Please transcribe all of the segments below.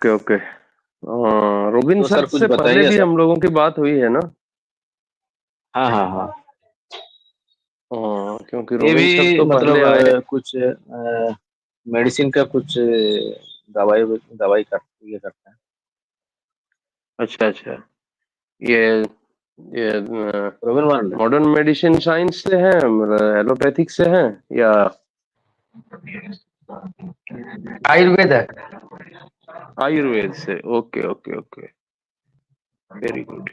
Okay okay. Robin तो sir sir कुछ से पहले बताइए भी सर। हम लोगों की बात हुई है ना? हाँ हाँ हाँ। क्योंकि ये रोबिन सर भी तो मतलब पहले आए। कुछ मेडिसिन का कुछ दवाई दवाई ये करते हैं। अच्छा अच्छा। ये ये robin world. Modern medicine science से हैं, मतलब एलोपैथिक से हैं या आयुर्वेद है। आयुर्वेद से? Okay okay okay, very good.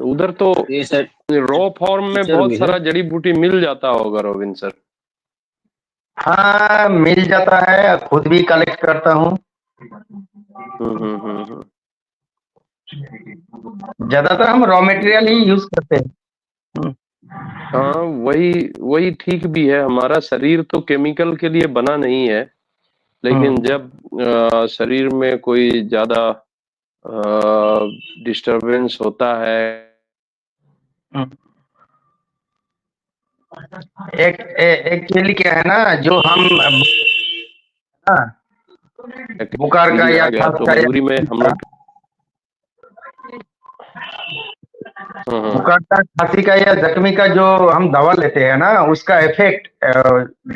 उधर तो ये सर रॉ फॉर्म में टीचर बहुत भी है। सारा जड़ी बूटी मिल जाता होगा रोबिन सर। हाँ, मिल जाता है, खुद भी कलेक्ट करता हूँ। हम्म। ज्यादातर हम रॉ मटेरियल ही यूज करते हैं। हाँ, वही वही ठीक भी है। हमारा शरीर तो केमिकल के लिए बना नहीं है, लेकिन जब शरीर में कोई ज्यादा डिस्टरबेंस होता है, एक्चुअली क्या है ना, जो हम हाँ, बुखार का चीजें या आ गया खांसी तो का मजबूरी में हम या लोग। हाँ बुखार का, खांसी का या जख्मी का जो हम दवा लेते हैं ना, उसका इफेक्ट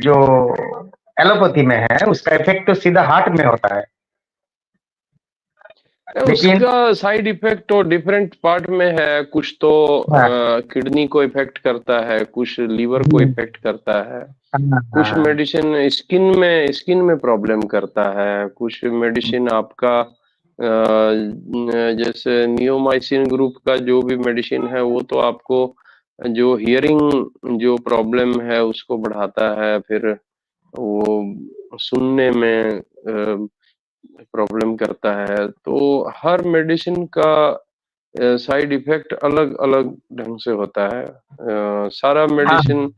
जो एलोपैथी में है, उसका इफेक्ट तो सीधा हार्ट में होता है। लेकिन उसका साइड इफेक्ट तो डिफरेंट पार्ट में है। कुछ तो हाँ, किडनी को इफेक्ट करता है, कुछ लीवर को इफेक्ट करता है, हाँ, कुछ हाँ, मेडिसिन स्किन में प्रॉब्लम करता है, कुछ मेडिसिन आपका जैसे नियोमाइसिन ग्रुप का जो भी मेडिसिन है वो तो आपको जो हियरिंग जो प्रॉब्लम है उसको बढ़ाता है, फिर वो सुनने में प्रॉब्लम करता है। तो हर मेडिसिन का साइड इफेक्ट अलग अलग ढंग से होता है। सारा हाँ, मेडिसिन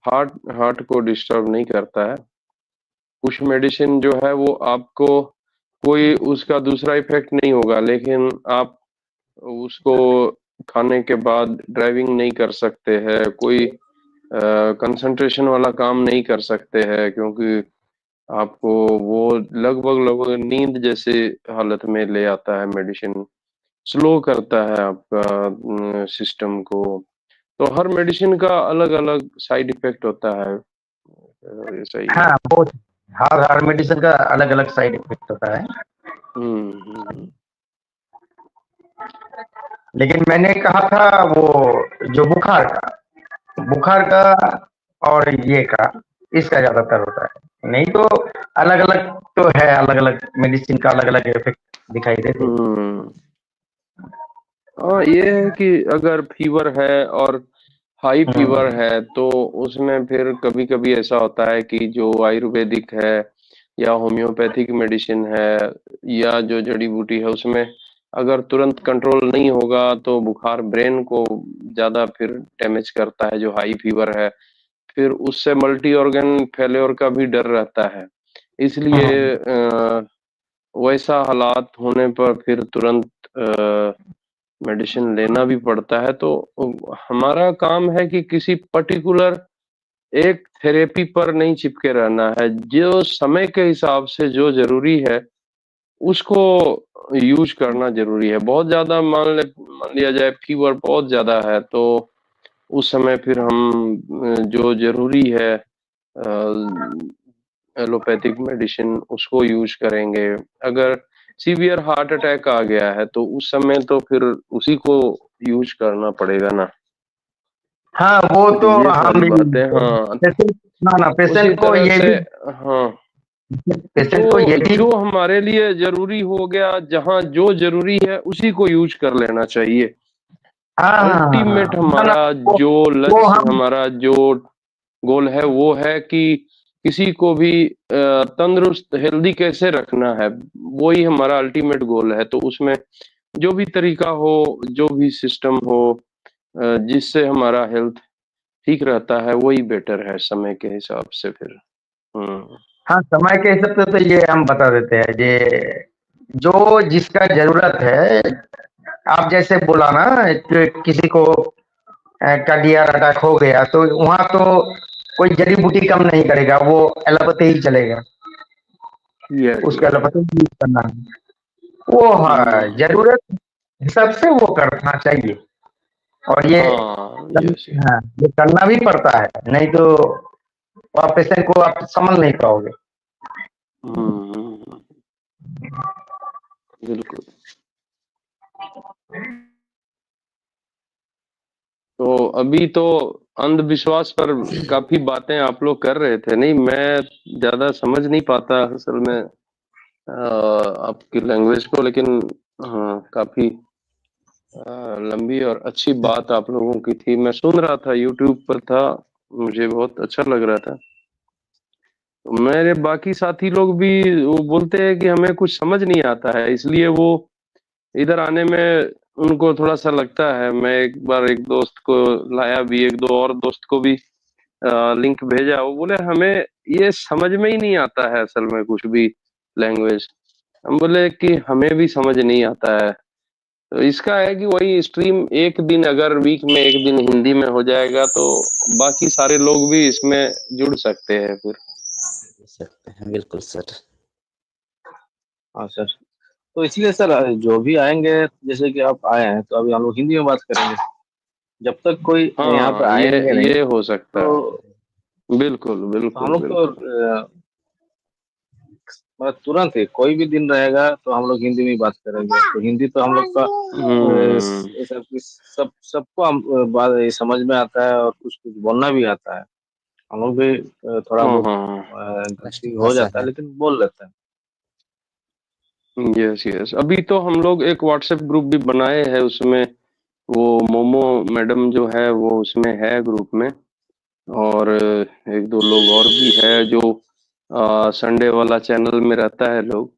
हार्ट हार्ट को डिस्टर्ब नहीं करता है। कुछ मेडिसिन जो है वो आपको कोई उसका दूसरा इफेक्ट नहीं होगा, लेकिन आप उसको खाने के बाद ड्राइविंग नहीं कर सकते हैं, कोई कंसंट्रेशन वाला काम नहीं कर सकते हैं, क्योंकि आपको वो लगभग लगभग नींद जैसे हालत में ले आता है। मेडिसिन स्लो करता है आपका सिस्टम को। तो हर मेडिसिन का अलग अलग साइड इफेक्ट होता है। ये सही है। हाँ, बहुत। हर मेडिसिन का अलग अलग साइड इफेक्ट होता है। हम्म। लेकिन मैंने कहा था वो जो बुखार का और ये का, इसका ज्यादातर होता है। नहीं तो अलग अलग तो है, अलग अलग मेडिसिन का अलग अलग इफेक्ट दिखाई देते हैं। हम्म। हाँ, ये है कि अगर फीवर है और हाई फीवर हम्म, है तो उसमें फिर कभी कभी ऐसा होता है कि जो आयुर्वेदिक है या होम्योपैथिक मेडिसिन है या जो जड़ी बूटी है, उसमें अगर तुरंत कंट्रोल नहीं होगा तो बुखार ब्रेन को ज्यादा फिर डैमेज करता है। जो हाई फीवर है, फिर उससे मल्टी ऑर्गन फेल्योर का भी डर रहता है। इसलिए हम्म। वैसा हालात होने पर फिर तुरंत मेडिसिन लेना भी पड़ता है। तो हमारा काम है कि किसी पर्टिकुलर एक थेरेपी पर नहीं चिपके रहना है। जो समय के हिसाब से जो जरूरी है उसको यूज करना जरूरी है। बहुत ज्यादा मान लिया जाए फीवर बहुत ज्यादा है तो उस समय फिर हम जो जरूरी है एलोपैथिक मेडिसिन उसको यूज करेंगे। अगर सीवियर हार्ट अटैक आ गया है तो उस समय तो फिर उसी को यूज करना पड़ेगा ना। हाँ, वो तो तो ये हम सारी भी बातें, हाँ। पेशेंट, ना ना उसी पेशेंट को तरह ये से, भी हाँ। पेशेंट को ये जो भी जो हमारे लिए जरूरी हो गया, जहाँ जो जरूरी है उसी को यूज कर लेना चाहिए। हाँ, अल्टीमेट ना ना, हमारा वो जो वो लक्ष्य, हम हमारा जो गोल है वो है कि किसी को भी तंदुरुस्त हेल्दी कैसे रखना है, वही हमारा अल्टीमेट गोल है। तो उसमें जो भी तरीका हो, जो भी सिस्टम हो, जिससे हमारा हेल्थ ठीक रहता है वही बेटर है समय के हिसाब से फिर। हम्म। हाँ, समय के हिसाब से तो ये हम बता देते हैं, ये जो जिसका जरूरत है। आप जैसे बोला ना कि किसी को कार्डियक अटैक हो गया, तो वहाँ तो कोई जड़ी बूटी काम नहीं करेगा, वो एलोपैथी ही चलेगा, यस उसको यस। एलोपैथी यूज करना है। वो जरूरत हिसाब से वो करना चाहिए, और ये हाँ यस यस। हाँ, ये करना भी पड़ता है, नहीं तो आप पेशेंट को आप समझ नहीं पाओगे। हम्म, बिल्कुल। तो अभी तो अंधविश्वास पर काफी बातें आप लोग कर रहे थे, नहीं मैं ज्यादा समझ नहीं पाता असल में आपकी लैंग्वेज को, लेकिन हाँ काफी लंबी और अच्छी बात आप लोगों की थी। मैं सुन रहा था, यूट्यूब पर था, मुझे बहुत अच्छा लग रहा था। तो मेरे बाकी साथी लोग भी वो बोलते हैं कि हमें कुछ समझ नहीं आता है, इसलिए वो इधर आने में उनको थोड़ा सा लगता है। मैं एक बार एक दोस्त को लाया भी, एक दो और दोस्त को भी लिंक भेजा, वो बोले हमें ये समझ में ही नहीं आता है असल में कुछ भी लैंग्वेज। हम बोले कि हमें भी समझ नहीं आता है। तो इसका है कि वही स्ट्रीम एक दिन अगर वीक में एक दिन हिंदी में हो जाएगा तो बाकी सारे लोग भी इसमें जुड़ सकते हैं फिर। सकते हैं, बिल्कुल सर। हाँ सर, तो इसलिए सर जो भी आएंगे, जैसे कि आप आए हैं तो अभी हम लोग हिंदी में बात करेंगे, जब तक कोई यहाँ पे हाँ आएंगे नहीं ये हो सकता तो, है। बिल्कुल हम बिल्कुल लोग तो बिल्कुल। मतलब तुरंत ही कोई भी दिन रहेगा तो हम लोग हिंदी में ही बात करेंगे। तो हिंदी तो हम लोग का हम्म सबको हम बात ये समझ में आता है, और कुछ कुछ बोलना भी आता है। हम लोग भी थोड़ा हाँ बहुत हाँ गलती राष्ट्रीय हो भाषा जाता है, है। लेकिन बोल लेते हैं। Yes yes. अभी तो हम लोग एक व्हाट्सएप ग्रुप भी बनाए हैं, उसमें वो मोमो मैडम जो है वो उसमें है ग्रुप में, और एक दो लोग और भी है जो संडे वाला चैनल में रहता है लोग।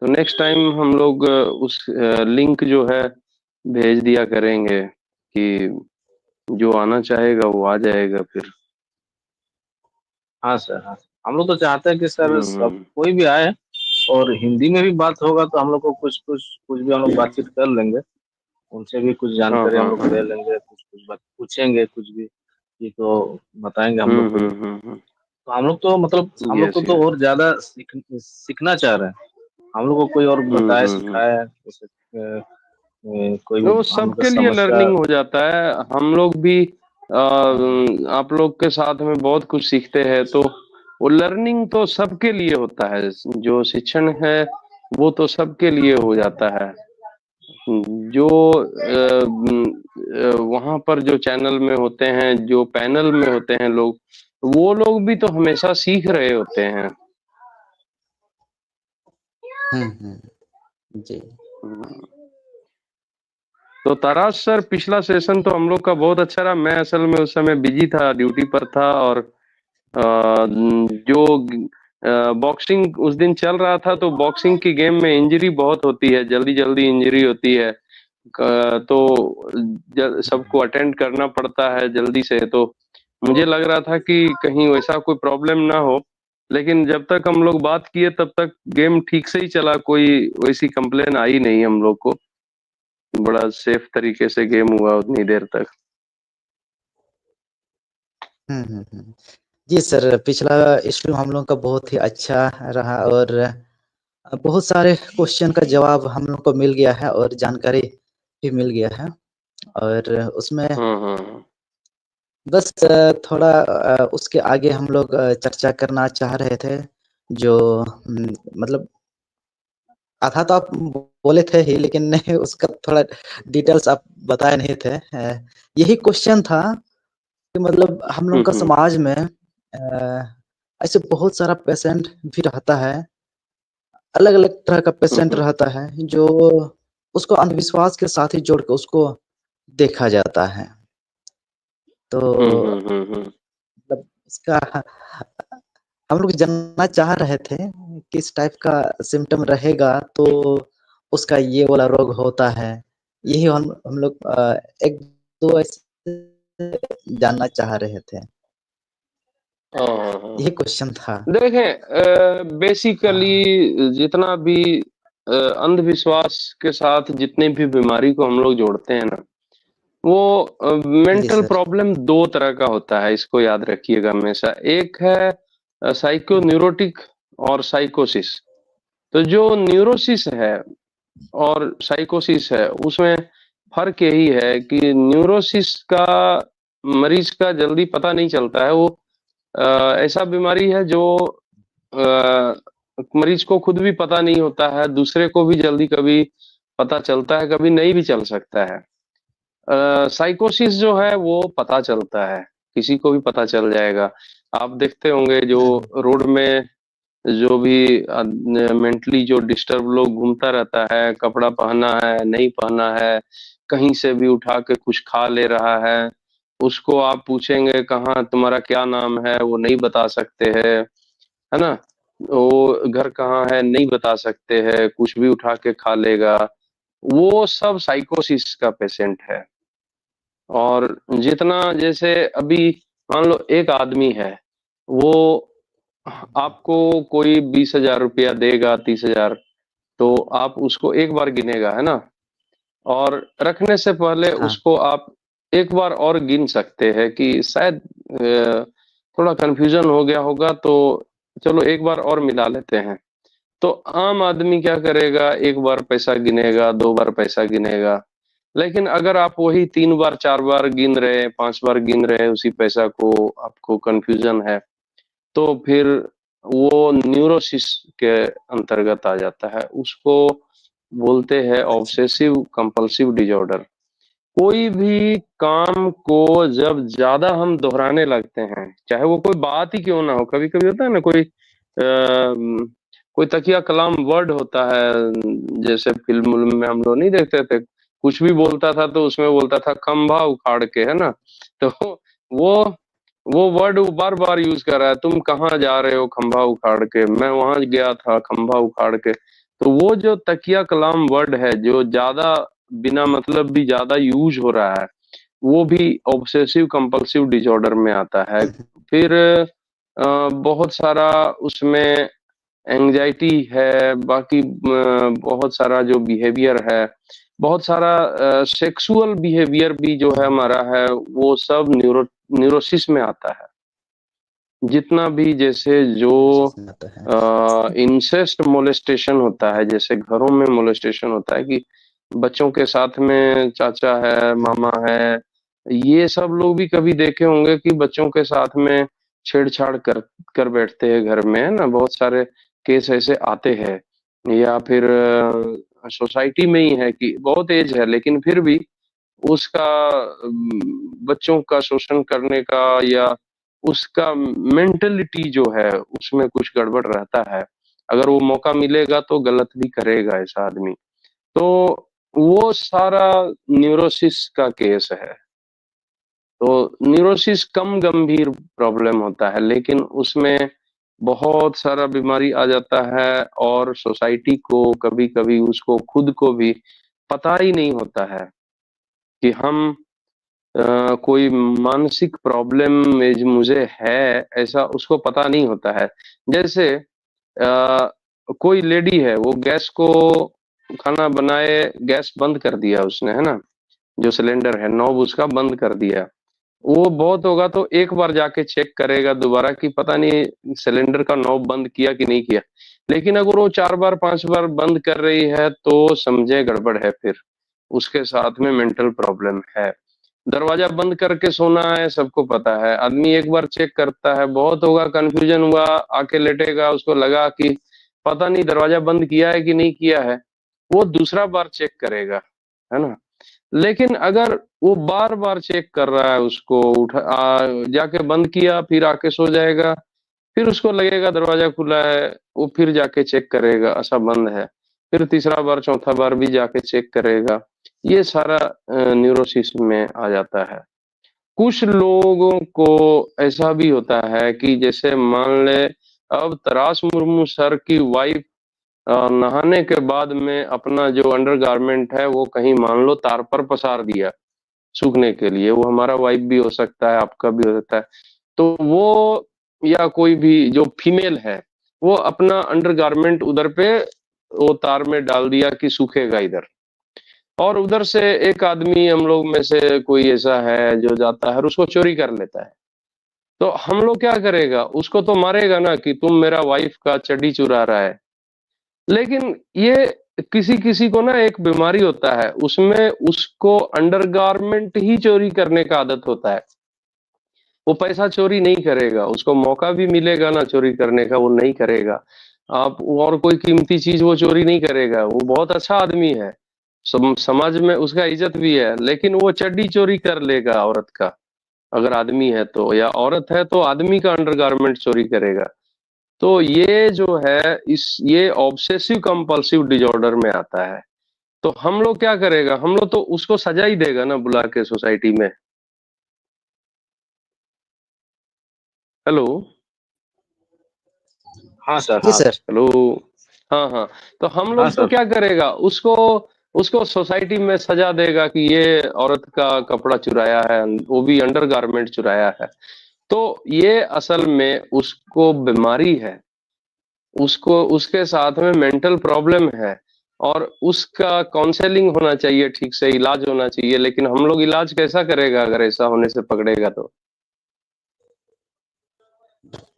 तो नेक्स्ट टाइम हम लोग उस लिंक जो है भेज दिया करेंगे कि जो आना चाहेगा वो आ जाएगा फिर। हाँ सर, हाँ, हम लोग तो चाहते हैं कि सर सब हम्म कोई भी आए, और हिंदी में भी बात होगा तो हम लोग को कुछ कुछ कुछ भी हम लोग बातचीत कर लेंगे। उनसे भी कुछ हाँ जानकारी हम हाँ लोग हाँ। ले लेंगे, कुछ कुछ बात पूछेंगे, कुछ भी ये तो बताएंगे हम लोग को भी। तो हम लोग तो मतलब हम लोग को यस तो यस। और ज्यादा सीखना चाह रहे हैं। हम लोग को कोई और बताए सिखाए, जैसे कोई भी वो हम लोग का सबके लिए समस्या। लर्निंग हो जाता है। हम लोग भी आप लोग के साथ में बहुत कुछ सीखते हैं, तो वो लर्निंग तो सबके लिए होता है। जो शिक्षण है वो तो सबके लिए हो जाता है। जो वहां पर जो चैनल में होते हैं, जो पैनल में होते हैं लोग, वो लोग भी तो हमेशा सीख रहे होते हैं। जी। तो तराश सर, पिछला सेशन तो हम लोग का बहुत अच्छा रहा। मैं असल में उस समय बिजी था, ड्यूटी पर था, और जो बॉक्सिंग उस दिन चल रहा था, तो बॉक्सिंग की गेम में इंजरी बहुत होती है, जल्दी जल्दी इंजरी होती है। तो सबको अटेंड करना पड़ता है जल्दी से। तो मुझे लग रहा था कि कहीं वैसा कोई प्रॉब्लम ना हो, लेकिन जब तक हम लोग बात किए तब तक गेम ठीक से ही चला, कोई वैसी कंप्लेन आई नहीं हम लोग को। बड़ा सेफ तरीके से गेम हुआ उतनी देर तक। जी सर, पिछला स्ट्रीम हम लोग का बहुत ही अच्छा रहा, और बहुत सारे क्वेश्चन का जवाब हम लोग को मिल गया है और जानकारी भी मिल गया है। और उसमें हाँ। बस थोड़ा उसके आगे हम लोग चर्चा करना चाह रहे थे, जो मतलब आधा तो आप बोले थे ही, लेकिन नहीं, उसका थोड़ा डिटेल्स आप बताए नहीं थे। यही क्वेश्चन था कि मतलब हम लोग का समाज में ऐसे बहुत सारा पेशेंट भी रहता है, अलग अलग तरह का पेशेंट रहता है, जो उसको अंधविश्वास के साथ ही जोड़ के उसको देखा जाता है। तो मतलब इसका हम लोग जानना चाह रहे थे किस टाइप का सिम्टम रहेगा तो उसका ये वाला रोग होता है। यही हम लोग एक दो ऐसे जानना चाह रहे थे। यही क्वेश्चन था। देखें, बेसिकली जितना भी अंधविश्वास के साथ जितने भी बीमारी को हम लोग जोड़ते हैं ना, वो जी मेंटल सर। प्रॉब्लम 2 तरह का होता है, इसको याद रखिएगा हमेशा। एक है साइकोन्यूरोटिक और साइकोसिस। तो जो न्यूरोसिस है और साइकोसिस है, उसमें फ़र्क यही है कि न्यूरोसिस का मरीज़ का जल्दी पता नहीं चलता है। वो ऐसा बीमारी है जो मरीज़ को खुद भी पता नहीं होता है, दूसरे को भी जल्दी कभी पता चलता है, कभी नहीं भी चल सकता है। साइकोसिस जो है वो पता चलता है, किसी को भी पता चल जाएगा। आप देखते होंगे जो रोड में जो भी मेंटली जो डिस्टर्ब लोग घूमता रहता है, कपड़ा पहना है, नहीं पहना है, कहीं से भी उठा के कुछ खा ले रहा है, उसको आप पूछेंगे कहाँ तुम्हारा क्या नाम है, वो नहीं बता सकते हैं, है ना? वो घर कहाँ है नहीं बता सकते हैं, कुछ भी उठा के खा लेगा। वो सब साइकोसिस का पेशेंट है। और जितना जैसे अभी मान लो एक आदमी है, वो आपको कोई 20,000 रुपया देगा, 30,000, तो आप उसको एक बार गिनेगा, है ना? और रखने से पहले हाँ। उसको आप एक बार और गिन सकते हैं कि शायद थोड़ा कन्फ्यूज़न हो गया होगा, तो चलो एक बार और मिला लेते हैं। तो आम आदमी क्या करेगा, 1 बार पैसा गिनेगा, 2 बार पैसा गिनेगा। लेकिन अगर आप वही 3 बार, 4 बार गिन रहे हैं, 5 बार गिन रहे हैं उसी पैसा को, आपको कन्फ्यूज़न है, तो फिर वो न्यूरोसिस के अंतर्गत आ जाता है। उसको बोलते हैं अच्छा। Obsessive compulsive disorder. कोई भी काम को जब ज़्यादा हम दोहराने लगते हैं, चाहे वो कोई बात ही क्यों ना हो, कभी-कभी होता है ना कोई तकिया कलाम वर्ड होता है, जैसे फ़िल्म-विल्म में हम लोग नहीं देखते थे, कुछ भी बोलता था तो उसमें बोलता था खंभा उखाड़ के, है ना? तो वो वो वर्ड वो बार-बार यूज़ कर रहा है, तुम कहाँ जा रहे हो खंभा उखाड़ के? मैं वहाँ गया था खंभा उखाड़ के। तो वो जो तकिया कलाम वर्ड है, जो ज़्यादा बिना मतलब भी ज़्यादा यूज़ हो रहा है, वो भी ऑब्सेसिव कंपल्सिव डिसऑर्डर में आता है। फिर बहुत सारा उसमें एंग्ज़ायटी है, बाकी बहुत सारा जो बिहेवियर है, बहुत सारा सेक्सुअल बिहेवियर भी जो है हमारा है, वो सब न्यूरोसिस में आता है। जितना भी जैसे जो न्यूरोसिस में आता है। इंसेस्ट मोलेस्टेशन होता है, जैसे घरों में मोलेस्टेशन होता है कि बच्चों के साथ में चाचा है, मामा है, ये सब लोग भी कभी देखे होंगे कि बच्चों के साथ में छेड़छाड़ कर कर बैठते हैं घर में, है ना? बहुत सारे केस ऐसे आते हैं। या फिर सोसाइटी में ही है कि बहुत एज है लेकिन फिर भी उसका बच्चों का शोषण करने का या उसका मेंटालिटी जो है, उसमें कुछ गड़बड़ रहता है। अगर वो मौका मिलेगा तो गलत भी करेगा ऐसा आदमी। तो वो सारा न्यूरोसिस का केस है। तो न्यूरोसिस कम गंभीर प्रॉब्लम होता है, लेकिन उसमें बहुत सारा बीमारी आ जाता है और सोसाइटी को कभी-कभी उसको खुद को भी पता ही नहीं होता है कि हम कोई मानसिक प्रॉब्लम में जो मुझे है, ऐसा उसको पता नहीं होता है। जैसे कोई लेडी है, वो गैस को खाना बनाए, गैस बंद कर दिया उसने, है ना? जो सिलेंडर है, नॉब उसका बंद कर दिया। वो बहुत होगा तो एक बार जाके चेक करेगा दोबारा कि पता नहीं सिलेंडर का नॉब बंद किया कि नहीं किया। लेकिन अगर वो 4 बार, 5 बार बंद कर रही है, तो समझे गड़बड़ है फिर। उसके साथ में मेंटल प्रॉब्लम है। दरवाज़ा बंद करके सोना है, सबको पता है। आदमी एक बार चेक करता है, बहुत होगा कन्फ्यूज़न हुआ, आके लेटेगा, उसको लगा कि पता नहीं दरवाज़ा बंद किया है कि नहीं किया है, वो दूसरा बार चेक करेगा, है ना? लेकिन अगर वो बार-बार चेक कर रहा है उसको जाके बंद किया, फिर आके सो जाएगा, फिर उसको लगेगा दरवाज़ा खुला है, वो फिर जाके चेक करेगा, अच्छा बंद है। फिर तीसरा बार, चौथा बार भी जाके चेक करेगा। ये सारा न्यूरोसिस में आ जाता है। कुछ लोगों को ऐसा भी होता है कि जैसे मान लें अब तराश मुर्मू सर की वाइफ़ नहाने के बाद में अपना जो अंडरगारमेंट है वो कहीं मान लो तार पर पसार दिया, सूखने के लिए। वो हमारा वाइफ़ भी हो सकता है, आपका भी हो सकता है। तो वो या कोई भी जो फीमेल है, वो अपना अंडरगारमेंट उधर पे वो तार में डाल दिया कि सूखेगा इधर। और उधर से एक आदमी हम लोग में से कोई ऐसा है जो जाता है और उसको चोरी कर लेता है, तो हम लोग क्या करेगा? उसको तो मारेगा ना कि तुम मेरा वाइफ का चड्डी चुरा रहा है। लेकिन ये किसी-किसी को ना एक बीमारी होता है, उसमें उसको अंडरगारमेंट ही चोरी करने का आदत होता है। वो पैसा चोरी नहीं करेगा, उसको मौका भी मिलेगा ना चोरी करने का, वो नहीं करेगा। आप और कोई कीमती चीज़ वो चोरी नहीं करेगा, वो बहुत अच्छा आदमी है। समाज में उसका इज़्ज़त भी है, लेकिन वो चड्डी चोरी कर लेगा औरत का, अगर आदमी है तो, या औरत है तो आदमी का अंडरगारमेंट चोरी करेगा। तो ये जो है ये ऑब्सेसिव कंपल्सिव डिसऑर्डर में आता है। तो हम लोग क्या करेगा? हम लोग तो उसको सजा ही देगा ना बुला के सोसाइटी में। हेलो? हाँ सर, जी हाँ। सर। हेलो? हाँ, हाँ। तो हम हाँ लोग तो सर। क्या करेगा? उसको उसको सोसाइटी में सजा देगा कि ये औरत का कपड़ा चुराया है, वो भी अंडरगारमेंट चुराया है। तो ये असल में उसको बीमारी है, उसको उसके साथ में मेंटल प्रॉब्लम है और उसका काउंसलिंग होना चाहिए, ठीक से इलाज होना चाहिए, लेकिन हम लोग इलाज कैसा करेगा अगर ऐसा होने से पकड़ेगा तो?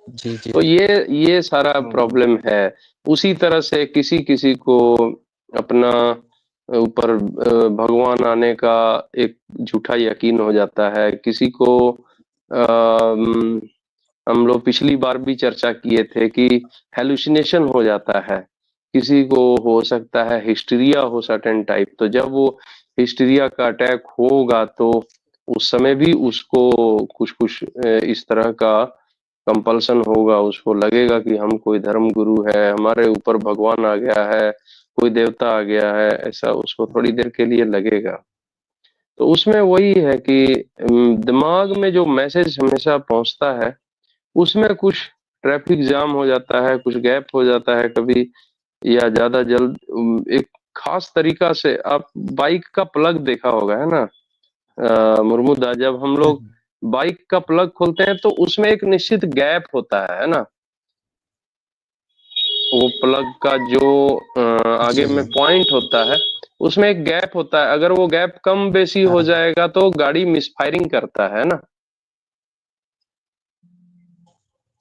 जी, जी। तो ये सारा हुँ, हुँ। प्रॉब्लम है। उसी तरह से किसी-किसी को अपना ऊपर भगवान आने का एक झूठा यकीन हो जाता है। किसी को हम लोग पिछली बार भी चर्चा किए थे कि हैलुसिनेशन हो जाता है। किसी को हो सकता है हिस्टीरिया हो सर्टेन टाइप, तो जब वो हिस्टीरिया का अटैक होगा तो उस समय भी उसको कुछ-कुछ इस तरह का कंपल्सन होगा, उसको लगेगा कि हम कोई धर्म गुरु है, हमारे ऊपर भगवान आ गया है, कोई देवता आ गया है, ऐसा उसको थोड़ी देर के लिए लगेगा। तो उसमें वही है कि दिमाग में जो मैसेज हमेशा पहुँचता है, उसमें कुछ ट्रैफिक जाम हो जाता है, कुछ गैप हो जाता है कभी, या ज़्यादा जल्द एक ख़ास तरीक़ा से आप बाइक का प्लग देखा होगा, है ना? मुर्मुदा, जब हम हुँ, लोग बाइक का प्लग खोलते हैं तो उसमें एक निश्चित गैप होता है ना? वो प्लग का जो आगे जी, में जी। पॉइंट होता है, उसमें एक गैप होता है, अगर वो गैप कम बेशी हो हाँ, जाएगा तो गाड़ी मिसफायरिंग करता है ना?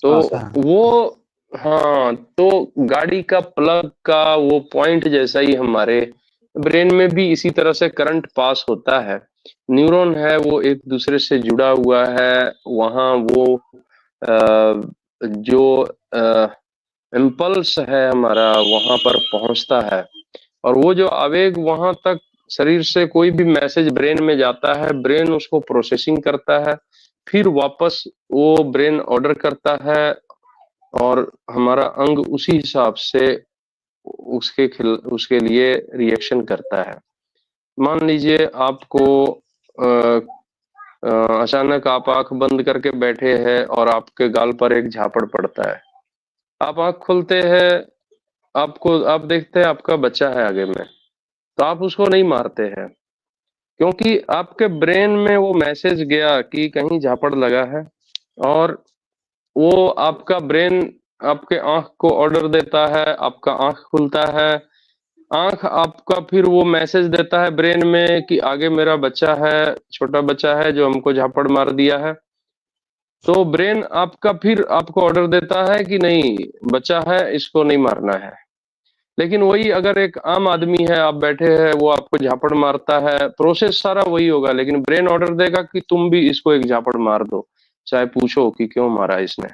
तो हाँ सर। हाँ, वो हाँ, तो गाड़ी का प्लग का वो पॉइंट जैसा ही हमारे ब्रेन में भी इसी तरह से करंट पास होता है। न्यूरॉन है वो एक-दूसरे से जुड़ा हुआ है, वहाँ वो जो अ, इम्पल्स है हमारा वहाँ पर पहुँचता है और वो जो आवेग वहाँ तक शरीर से कोई भी मैसेज ब्रेन में जाता है, ब्रेन उसको प्रोसेसिंग करता है, फिर वापस वो ब्रेन ऑर्डर करता है और हमारा अंग उसी हिसाब से उसके लिए रिएक्शन करता है। मान लीजिए आपको अ अचानक आप आँख बंद करके बैठे हैं और आपके गाल पर एक झापड़ पड़ता है। आप आँख खोलते हैं, आप देखते हैं आपका बच्चा है आगे में, तो आप उसको नहीं मारते हैं, क्योंकि आपके ब्रेन में वो मैसेज गया कि कहीं झापड़ लगा है और वो आपका ब्रेन आपके आँख को ऑर्डर देता है, आपका आँख खुलता है। आँख आपका फिर वो मैसेज देता है ब्रेन में कि आगे मेरा बच्चा है, छोटा बच्चा है जो हमको झापड़ मार दिया है। तो ब्रेन आपका फिर आपको ऑर्डर देता है कि नहीं, बच्चा है, इसको नहीं मारना है। लेकिन वही अगर एक आम आदमी है, आप बैठे हैं, वो आपको झापड़ मारता है, प्रोसेस सारा वही होगा, लेकिन ब्रेन ऑर्डर देगा कि तुम भी इसको एक झापड़ मार दो, चाहे पूछो कि क्यों मारा इसने।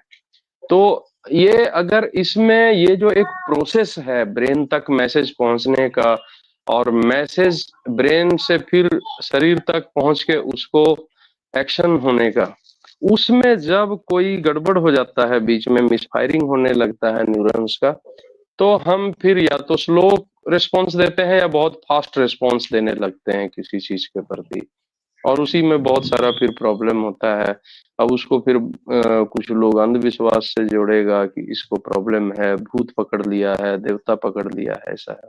तो ये अगर इसमें ये जो एक प्रोसेस है ब्रेन तक मैसेज पहुँचने का और मैसेज ब्रेन से फिर शरीर तक पहुँच के उसको एक्शन होने का, उसमें जब कोई गड़बड़ हो जाता है, बीच में मिसफायरिंग होने लगता है न्यूरॉन्स का, तो हम फिर या तो स्लो रिस्पॉन्स देते हैं या बहुत फास्ट रिस्पॉन्स देने लगते हैं किसी चीज़ के प्रति और उसी में बहुत सारा फिर प्रॉब्लम होता है। अब उसको फिर कुछ लोग अंधविश्वास से जोड़ेगा कि इसको प्रॉब्लम है, भूत पकड़ लिया है, देवता पकड़ लिया है, ऐसा है।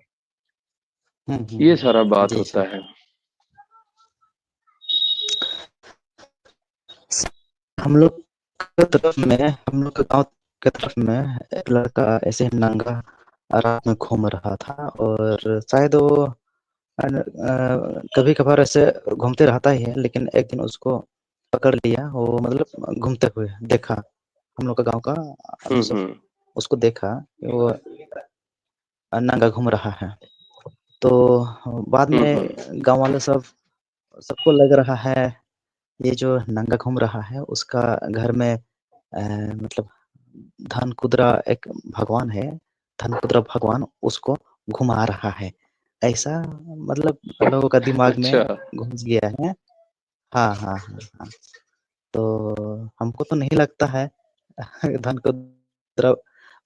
हुँ, ये हुँ। सारा बात जी, होता जी। है। हम लोग के गाँव के तरफ में एक लड़का ऐसे ही नंगा रात में घूम रहा था और शायद वो कभी-कभार ऐसे घूमते रहता ही है, लेकिन एक दिन उसको पकड़ लिया, वो मतलब घूमते हुए देखा। हम लोग का गाँव का आदमी सब उसको देखा कि वो नंगा घूम रहा है। तो बाद में गाँव वाले सबको लग रहा है, ये जो नंगा घूम रहा है उसका घर में मतलब धनकुद्रा एक भगवान है, धनकुद्रा भगवान उसको घुमा रहा है। ऐसा मतलब लोगों का दिमाग में अच्छा। घुस गया है। हाँ, हाँ, हाँ, हाँ। तो हमको तो नहीं लगता है धनकुद्रा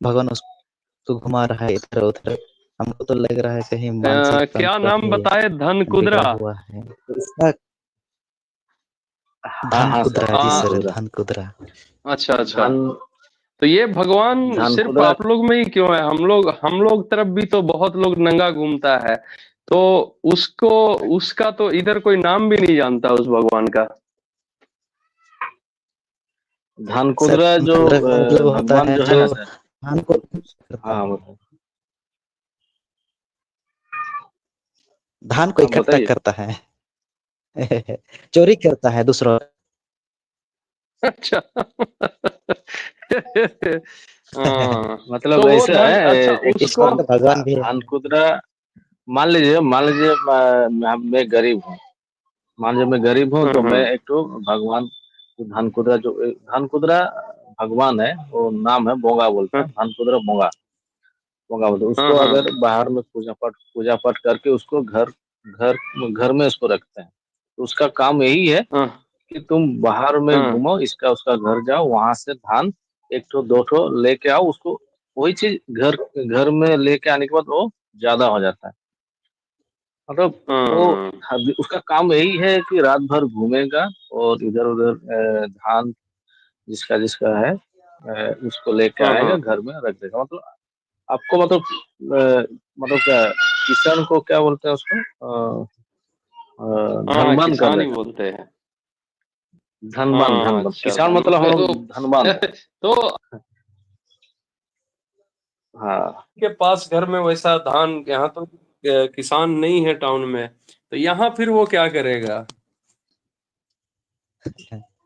भगवान उसको घुमा रहा है इधर-उधर। हमको तो लग रहा है कहीं मानसिक क्या तंत्र नाम ही बताए? धनकुद्रा? बिगड़ा हुआ है। तो इसका हाँ, हाँ सर, धनकुद्रा जी सर, धनकुद्रा। धनकुद्रा। अच्छा, अच्छा। धन तो ये भगवान सिर्फ धनकुद्रा आप लोग में ही क्यों है? हम लोग तरफ भी तो बहुत लोग नंगा घूमता है। तो उसको उसका तो इधर कोई नाम भी नहीं जानता उस भगवान का। सर धनकुद्रा जो धनकुद्रा का मतलब होता भगवान है जो है जो ना सर, धान को करता हाँ, है, बताइए। धान को हाँ, इकट्ठा बताइए। करता है। चोरी करता है दूसरों। अच्छा। हाँ, तो मतलब वो ऐसा धन है, अच्छा एक उसको। ईश्वर का भगवान भी है। धनकुद्रा, मान लीजिए मैं गरीब हूँ। मान लीजिए मैं गरीब हूँ, तो मैं हम्म, एक तो भगवान धनकुद्रा भगवान है, वो नाम है बोंगा बोलते हैं, धनकुद्रा बोंगा बोंगा बोलते हैं। हाँ, उसको हाँ, अगर बाहर में पूजा पाठ करके उसको घर घर में उसको रखते हैं। तो उसका काम यही है हाँ, कि तुम बाहर में हाँ, घूमो, इसका उसका घर जाओ, वहां से धान एक ठो दो ठो लेके आओ, उसको वही चीज घर घर में लेके आने के बाद वो ज्यादा हो जाता है। मतलब वो हाँ, उसका काम यही है कि रात भर घूमेगा और इधर उधर धान जिसका जिसका है उसको लेके हाँ, आएगा, हाँ, घर में रख देगा। मतलब आपको मतलब क्या, किसान को क्या बोलते हैं उसको, हाँ, धनवान कर किसान ही देगा। बोलते हैं। धनवान हाँ, धनवान, अच्छा, किसान मतलब हम लोग धनवान है। तो हाँ, के पास घर में वैसा धान, यहाँ तो किसान नहीं है टाउन में, तो यहाँ फिर वो क्या करेगा?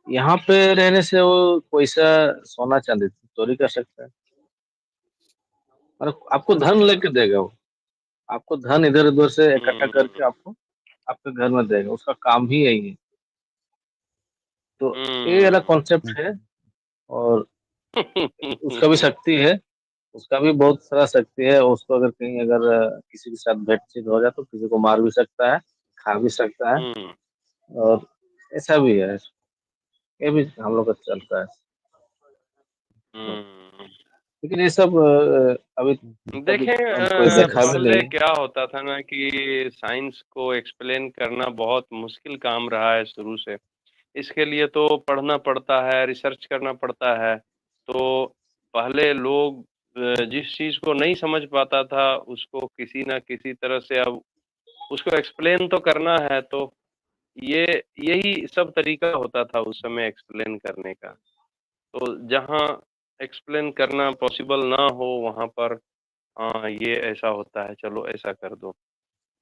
यहाँ पे रहने से वो पैसा सोना चांदी चोरी कर सकता है, और आपको धन लेके देगा वो। आपको धन इधर उधर से इकट्ठा हम्म, करके आपको आपके घर में देगा, उसका काम ही यही है। तो ये वाला हम्म। कॉन्सेप्ट है। और उसका भी शक्ति है, उसका भी बहुत सारा शक्ति है। उसको अगर कहीं अगर किसी के साथ भेंटचीत हो जाए तो किसी को मार भी सकता है, खा भी सकता है। हम्म, और ऐसा भी है, ये भी हम लोग का चलता है। हम्म। लेकिन ये सब अभी कभी देखें, कोई देखा भी पहले नहीं। क्या होता था ना कि साइंस को एक्सप्लेन करना बहुत मुश्किल काम रहा है शुरू से। इसके लिए तो पढ़ना पड़ता है, रिसर्च करना पड़ता है। तो पहले लोग जिस चीज़ को नहीं समझ पाता था, उसको किसी न किसी तरह से अब उसको एक्सप्लेन तो करना है। तो ये यही सब तरीका होता था उस समय एक्सप्लेन करने का। तो जहाँ एक्सप्लेन करना पॉसिबल ना हो, वहाँ पर हाँ, ये ऐसा होता है, चलो ऐसा कर दो।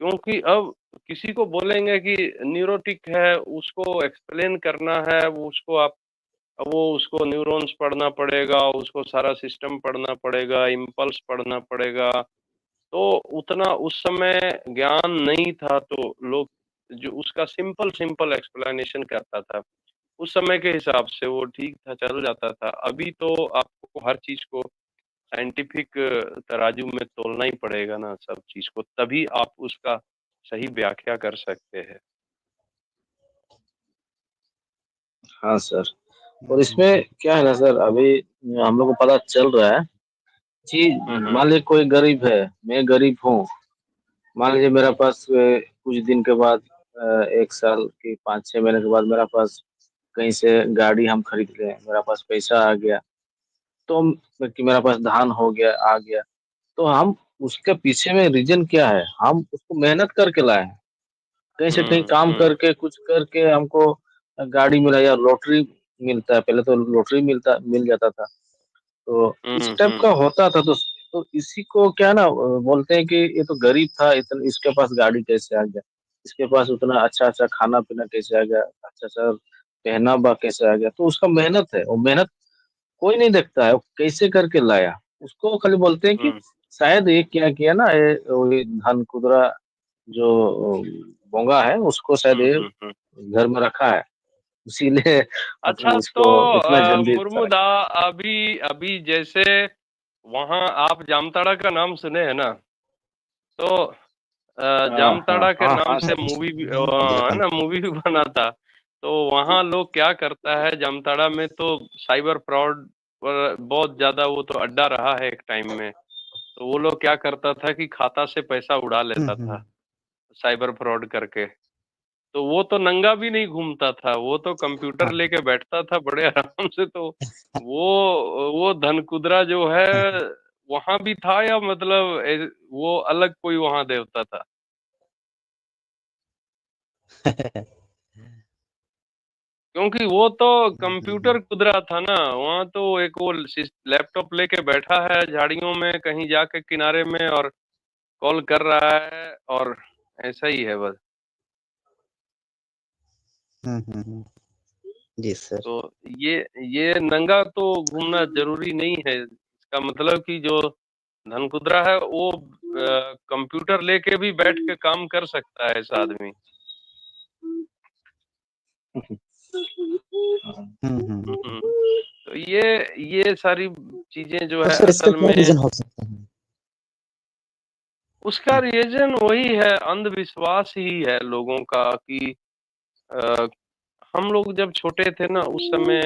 क्योंकि अब किसी को बोलेंगे कि न्यूरोटिक है, उसको एक्सप्लेन करना है, वो उसको न्यूरॉन्स पढ़ना पड़ेगा, उसको सारा सिस्टम पढ़ना पड़ेगा, इम्पल्स पढ़ना पड़ेगा। तो उतना उस समय ज्ञान नहीं था, तो लोग जो उसका सिंपल सिंपल एक्सप्लेनेशन करता था। उस समय के हिसाब से वो ठीक था, चल जाता था। अभी तो आपको हर चीज़ को साइंटिफिक तराजू में तोलना ही पड़ेगा ना सब चीज़ को, तभी आप उसका सही व्याख्या कर सकते हैं। हाँ सर। और इसमें क्या है ना सर, अभी हम लोग को पता चल रहा है कि हुँ, हुँ। मान लीजिए कोई गरीब है, मैं गरीब हूँ। मान लीजिए मेरा पास कुछ दिन के बाद, 1 साल की 5-6 महीने के बाद मेरा पास कहीं से गाड़ी हम खरीद लें, मेरा पास पैसा आ गया। तो कि मेरा पास धान हो गया, आ गया। तो हम उसके पीछे में रीजन क्या है, हम उसको मेहनत करके लाए हैं। कहीं से कहीं हुँ, काम हुँ। करके कुछ करके हमको गाड़ी मिला या लॉटरी मिलता है। पहले तो लॉटरी मिल जाता था। तो इस हुँ, टाइप हुँ। का होता था। तो तो इसी को क्या ना बोलते हैं कि ये तो गरीब था, इतना इसके पास गाड़ी कैसे आ गया, इसके पास उतना अच्छा अच्छा खाना पीना कैसे आ गया, अच्छा अच्छा पहनावा कैसे आ गया। तो उसका मेहनत है, वो मेहनत कोई नहीं देखता है वो कैसे करके लाया। उसको खाली बोलते हैं कि हम्म शायद ये क्या किया ना, ये धन कुदरा जो बोंगा है उसको शायद ये हम्म। घर में रखा है, इसीलिए अच्छा, मतलब तो इसको इतना जल्दी चला मुर्मुदा, अभी अभी जैसे वहां आप जामताड़ा का नाम सुने हैं ना, तो गया। हाँ हाँ जामताड़ा के हाँ नाम हाँ से सर। मूवी भी है देखा ना, मूवी भी बना था। तो वहाँ लोग क्या करता है, जामताड़ा में तो साइबर फ्रॉड पर बहुत ज्यादा वो तो अड्डा रहा है एक टाइम में। तो वो लोग क्या करता था कि खाता से पैसा उड़ा लेता था, हम्म। साइबर फ्रॉड करके। तो वो तो नंगा भी नहीं घूमता था, वो तो कंप्यूटर हाँ लेके बैठता था बड़े आराम से। तो वो धनकुदरा जो है वहां भी था, या मतलब वो अलग कोई वहां देवता था? क्योंकि वो तो कंप्यूटर कुदरा था ना, वहां तो एक वो लैपटॉप लेके बैठा है झाड़ियों में कहीं जाके किनारे में, और कॉल कर रहा है, और ऐसा ही है बस। हम्म। जी सर। तो ये ये नंगा तो घूमना जरूरी नहीं है। इसका मतलब कि जो धनकुदरा है वो कंप्यूटर लेके भी बैठ के काम कर सकता है ऐसा आदमी। हम्म। तो ये सारी चीजें जो तो है सर इसका असल क्या में, रीजन हो सकता है? उसका रीजन वही है, अंधविश्वास ही है लोगों का। कि अ, हम लोग जब छोटे थे ना, उस समय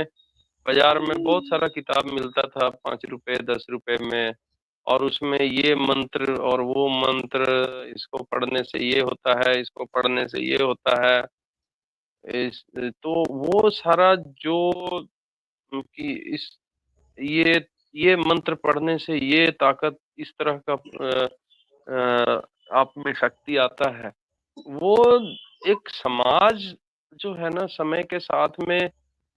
बाजार में बहुत सारा किताब मिलता था 5 रुपए 10 रुपए में। और उसमें ये मंत्र और वो मंत्र, इसको पढ़ने से ये होता है, इसको पढ़ने से ये होता है। इस तो वो सारा जो कि इस ये ये मंत्र पढ़ने से ये ताकत, इस तरह का आप में शक्ति आता है। वो एक समाज जो है ना, समय के साथ में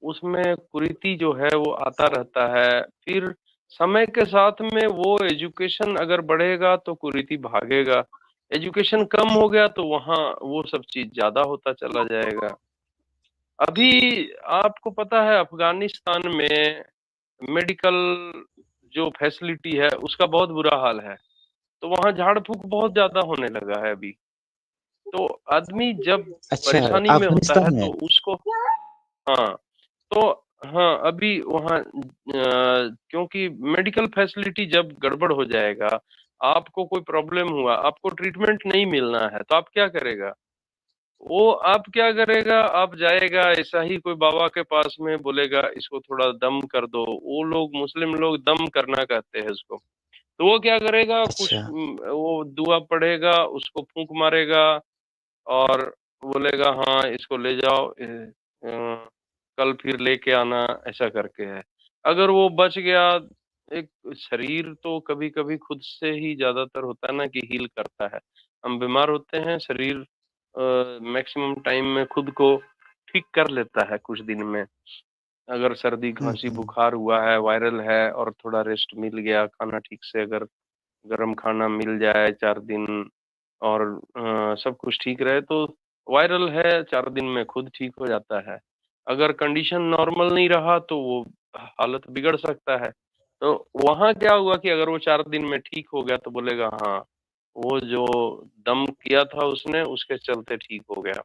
उसमें कुरीति जो है वो आता रहता है। फिर समय के साथ में वो एजुकेशन अगर बढ़ेगा तो कुरीति भागेगा, एजुकेशन कम हो गया तो वहाँ वो सब चीज ज्यादा होता चला जाएगा। अभी आपको पता है अफगानिस्तान में मेडिकल जो फैसिलिटी है उसका बहुत बुरा हाल है। तो वहाँ झाड़ फूक बहुत ज्यादा होने लगा है अभी। तो आदमी जब अच्छा, परेशानी में होता है अफगानिस्तान तो में। उसको, हाँ, तो हाँ अभी वहाँ क्योंकि मेडिकल फैसिलिटी जब गड़बड़ हो जाएगा, आपको कोई प्रॉब्लम हुआ, आपको ट्रीटमेंट नहीं मिलना है, तो आप क्या करेगा? वो आप क्या करेगा, आप जाएगा ऐसा ही कोई बाबा के पास में, बोलेगा इसको थोड़ा दम कर दो। वो लोग मुस्लिम लोग दम करना कहते हैं उसको। तो वो क्या करेगा, कुछ अच्छा। वो दुआ पढ़ेगा, उसको फूंक मारेगा, और बोलेगा हाँ इसको ले जाओ, कल फिर लेके आना, ऐसा करके है। अगर वो बच गया, एक शरीर तो कभी कभी खुद से ही ज्यादातर होता है ना कि हील करता है। हम बीमार होते हैं, शरीर मैक्सिमम टाइम में खुद को ठीक कर लेता है कुछ दिन में। अगर सर्दी खांसी हम्म। बुखार हुआ है, वायरल है, और थोड़ा रेस्ट मिल गया, खाना ठीक से अगर गर्म खाना मिल जाए 4 दिन, और सब कुछ ठीक रहे, तो वायरल है 4 दिन में खुद ठीक हो जाता है। अगर कंडीशन नॉर्मल नहीं रहा तो वो हालत बिगड़ सकता है। तो वहाँ क्या हुआ कि अगर वो 4 दिन में ठीक हो गया तो बोलेगा हाँ, वो जो दम किया था उसने, उसके चलते ठीक हो गया।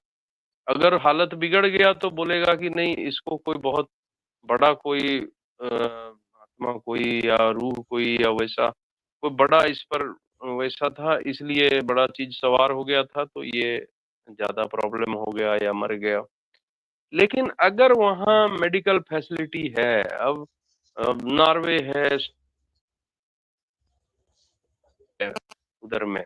अगर हालत बिगड़ गया तो बोलेगा कि नहीं, इसको कोई बहुत बड़ा कोई आत्मा कोई या रूह कोई या वैसा कोई बड़ा इस पर वैसा था, इसलिए बड़ा चीज सवार हो गया था, तो ये ज्यादा प्रॉब्लम हो गया या मर गया। लेकिन अगर वहाँ मेडिकल फैसिलिटी है, अब नॉर्वे है उधर में,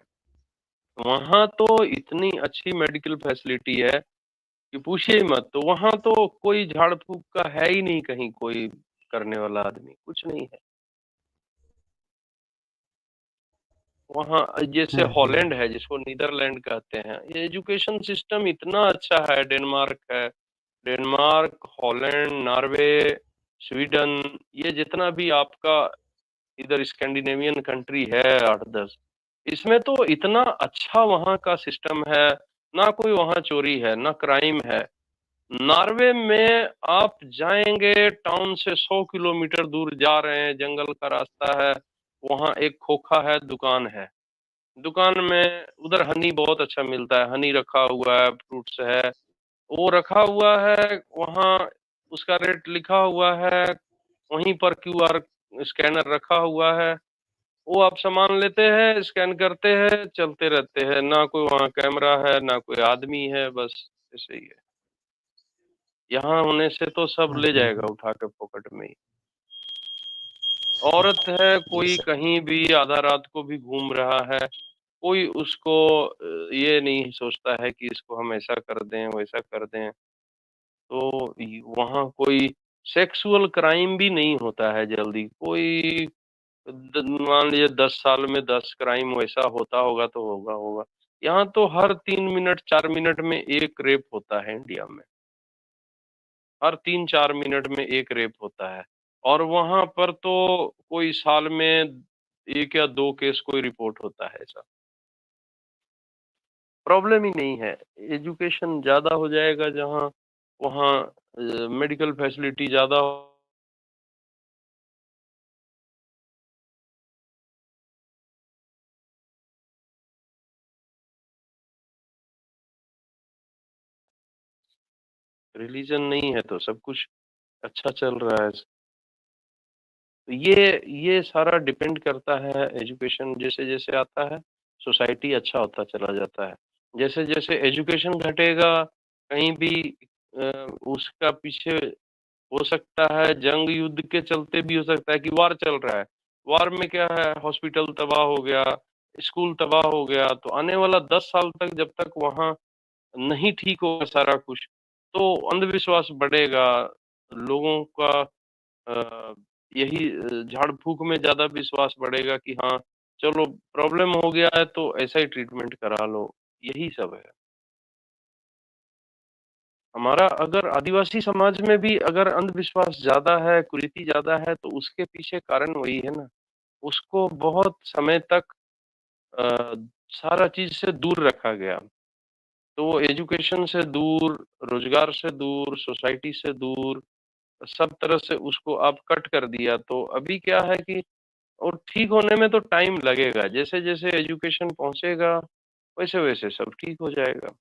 वहाँ तो इतनी अच्छी मेडिकल फैसिलिटी है कि पूछिए ही मत। तो वहाँ तो कोई झाड़ फूक का है ही नहीं, कहीं कोई करने वाला आदमी कुछ नहीं है वहाँ। जैसे हम्म। हॉलैंड है जिसको नीदरलैंड कहते हैं, ये एजुकेशन सिस्टम इतना अच्छा है। डेनमार्क है, डेनमार्क, हॉलैंड, नॉर्वे, स्वीडन, ये जितना भी आपका इधर स्कैंडिनेवियन कंट्री है 8-10, इसमें तो इतना अच्छा वहाँ का सिस्टम है, ना कोई वहाँ चोरी है, ना क्राइम है। नॉर्वे में आप जाएंगे, टाउन से 100 किलोमीटर दूर जा रहे हैं, जंगल का रास्ता है, वहाँ एक खोखा है, दुकान है। दुकान में उधर हनी बहुत अच्छा मिलता है, हनी रखा हुआ है, फ्रूट्स है, वो रखा हुआ है, वहाँ उसका रेट लिखा हुआ है, वहीं पर क्यूआर स्कैनर रखा हुआ है, वो आप सामान लेते हैं, स्कैन करते हैं, चलते रहते हैं, ना कोई वहाँ कैमरा है, ना कोई आदमी है, बस ऐसे ही है। यहाँ होने से तो सब ले जाएगा उठा के पॉकेट में ही। औरत है, कोई सर। कहीं भी आधा रात को भी घूम रहा है, कोई उसको ये नहीं सोचता है कि इसको हम ऐसा कर दें, वैसा कर दें। तो वहाँ कोई सेक्सुअल क्राइम भी नहीं होता है जल्दी। कोई मान लीजिए 10 साल में 10 क्राइम वैसा होता होगा तो होगा। यहाँ तो हर 3 मिनट 4 मिनट में एक रेप होता है इंडिया में, हर 3-4 मिनट में एक रेप होता है। और वहां पर तो कोई साल में 1 या 2 केस कोई रिपोर्ट होता है। ऐसा प्रॉब्लम ही नहीं है। एजुकेशन ज्यादा हो जाएगा जहाँ, वहाँ मेडिकल फैसिलिटी ज्यादा, रिलीजन नहीं है तो सब कुछ अच्छा चल रहा है। तो ये सारा डिपेंड करता है, एजुकेशन जैसे जैसे आता है सोसाइटी अच्छा होता चला जाता है। जैसे जैसे एजुकेशन घटेगा कहीं भी उसका पीछे हो सकता है, जंग युद्ध के चलते भी हो सकता है कि वार चल रहा है। वार में क्या है, हॉस्पिटल तबाह हो गया, स्कूल तबाह हो गया, तो आने वाला 10 साल तक जब तक वहाँ नहीं ठीक होगा सारा कुछ, तो अंधविश्वास बढ़ेगा। लोगों का यही झाड़ फूक में ज्यादा विश्वास बढ़ेगा कि हाँ चलो प्रॉब्लम हो गया है तो ऐसा ही ट्रीटमेंट करा लो, यही सब है। हमारा अगर आदिवासी समाज में भी अगर अंधविश्वास ज्यादा है, कुरीति ज्यादा है, तो उसके पीछे कारण वही है ना, उसको बहुत समय तक अ, सारा चीज से दूर रखा गया। तो वो एजुकेशन से दूर, रोजगार से दूर, सोसाइटी से दूर, सब तरह से उसको आप कट कर दिया। तो अभी क्या है कि और ठीक होने में तो टाइम लगेगा, जैसे जैसे एजुकेशन पहुंचेगा वैसे वैसे सब ठीक हो जाएगा।